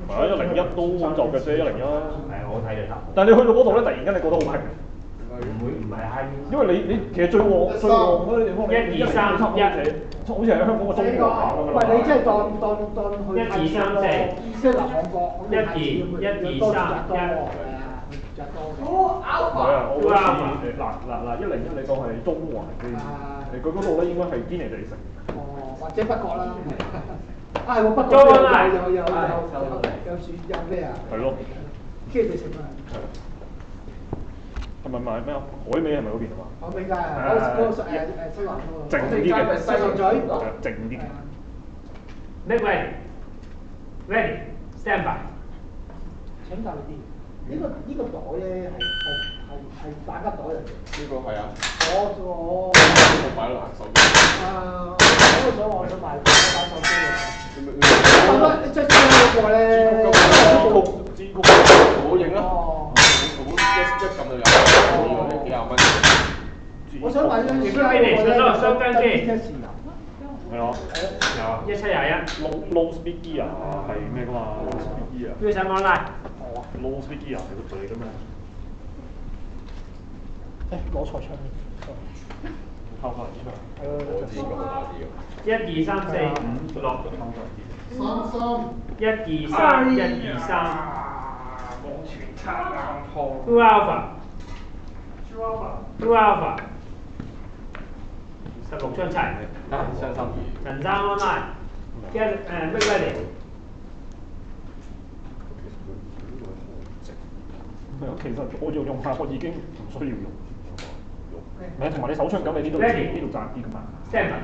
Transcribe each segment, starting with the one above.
係啊，101都穩就嘅啫，101。係我睇就得。但係你去到嗰度咧，突然間你覺得好平。唔係閪。因為你其實最旺嗰啲地方，一二三一，好似係香港個中國下咁樣。喂，你即係當去1 2 3 4，即係南韓國咁1 2 1 2 3 1。哦，Alpha。係啊，我嗰次嗱101，你當係中環機，佢嗰度咧應該係堅尼地城。哦，或者北角啦。啊係喎，北角有樹有咩啊？係咯。堅尼地城啊。係咪買咩啊？海味係咪嗰邊啊嘛？海味㗎，嗰個西環嗰個。靜啲嘅。西環咀。靜啲嘅。Make ready. Ready. Stand by. 請教你啲，呢個袋咧係大家袋嚟嘅。呢個係啊。我擺落手機。我想買手機啊。你即係嗰個咧。我認啦。一撳就有，幾廿蚊。我想買張雙根機。係啊。有1721。Low speed gear 係咩㗎嘛 ？Low speed gear。要上 online。Low speed gear 係個隊㗎嘛？攞錯槍。拋翻嚟我知咁打啲1 2 3 4 5 6。1 2 3 1 2 3。冇全插硬鋪。 Two Alpha。Two Alpha。16槍齊。雙心儀。陳生 online。Make ready。其實我要用下，我已經唔需要用。唔係，同埋你手槍咁，你呢度窄啲㗎嘛。Stand by。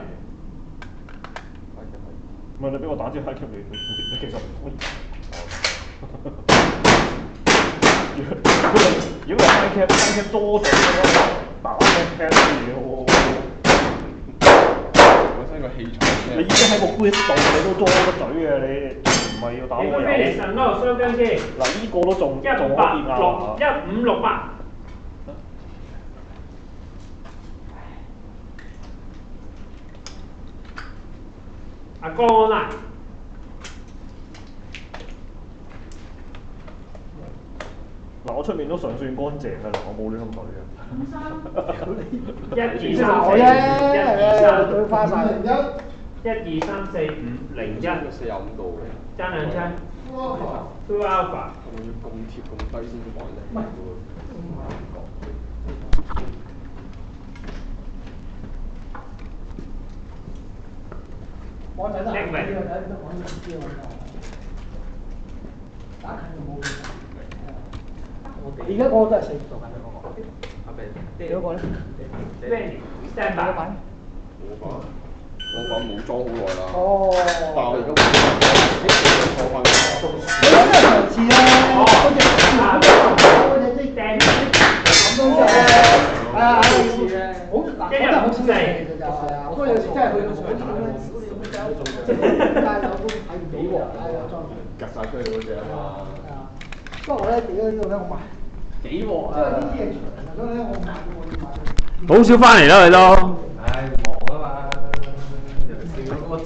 唔係你俾我打支 high cap 你其實唔可以。如果high cap 多咗打 high cap 嘅本身個器材你已經喺個 grip 度，你都多得嘴嘅，你唔係要打我有。雙根機。嗱呢個都仲可以1866 1568。阿哥 online。嗱我出面都尚算乾淨㗎啦，我冇亂咁水嘅。1 2 3 4 1 2 3都花晒。1 2 3 4 5 0 1。 45度嘅。爭兩槍。Two Alpha。我要咁貼咁低先至講得。唔係。我仔得。Make ready。打近就冇。而家嗰個都係4度㗎，嗰個。你嗰個咧 Ready。Stand by。我講冇裝好耐啦。哦。但係我而家錯翻咗。你有咩層次咧？嗰隻嗰隻即係咁多隻係啊，好真係好似嘅其實就係啊，不過有時真係去到好似咁樣，但係我都睇唔到喎，係啊，裝夾晒出去嗰隻啊嘛。係啊，不過我咧屌呢度咧，我買幾鑊啊！因為呢啲嘢長，所以咧我買我要買。好少翻嚟啦，佢都。唉，忙啊嘛，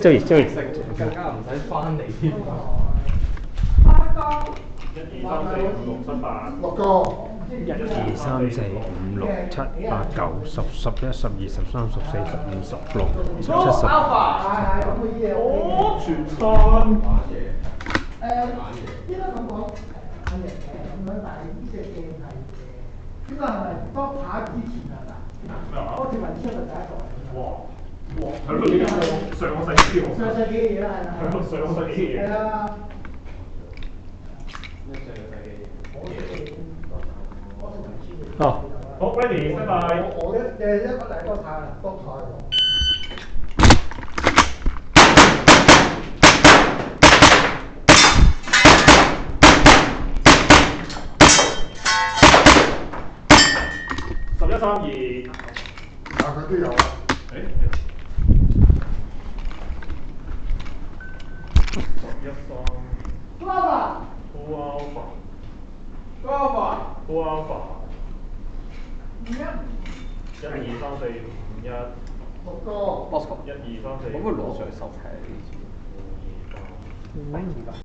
追更加唔使翻嚟添。1 2 3 4 5 6 7 8。6個。1 2 3 4 5 6 7 8 9 10 11 12 13 14 15 16 17 18。係咁嘅嘢。哦，全山。應該咁講係嘅咁樣，但係呢隻鏡係應該係咪當下之前係咪？嗰條雲車係第一個。哇！係咯，呢個上個世紀喎。上世紀嘅嘢啦，係啦。上個世紀嘅嘢。係啊。好，ready，拜拜。我一個第一個睇啦，多彩喎。11 3 2。佢都有啊。11 3。Two Alpha。Two Alpha。Two Alpha。Two Alpha。1 2 3 4 5 1。6個。Bosco。1 2 3 4。可唔可以攞上手睇？2 3。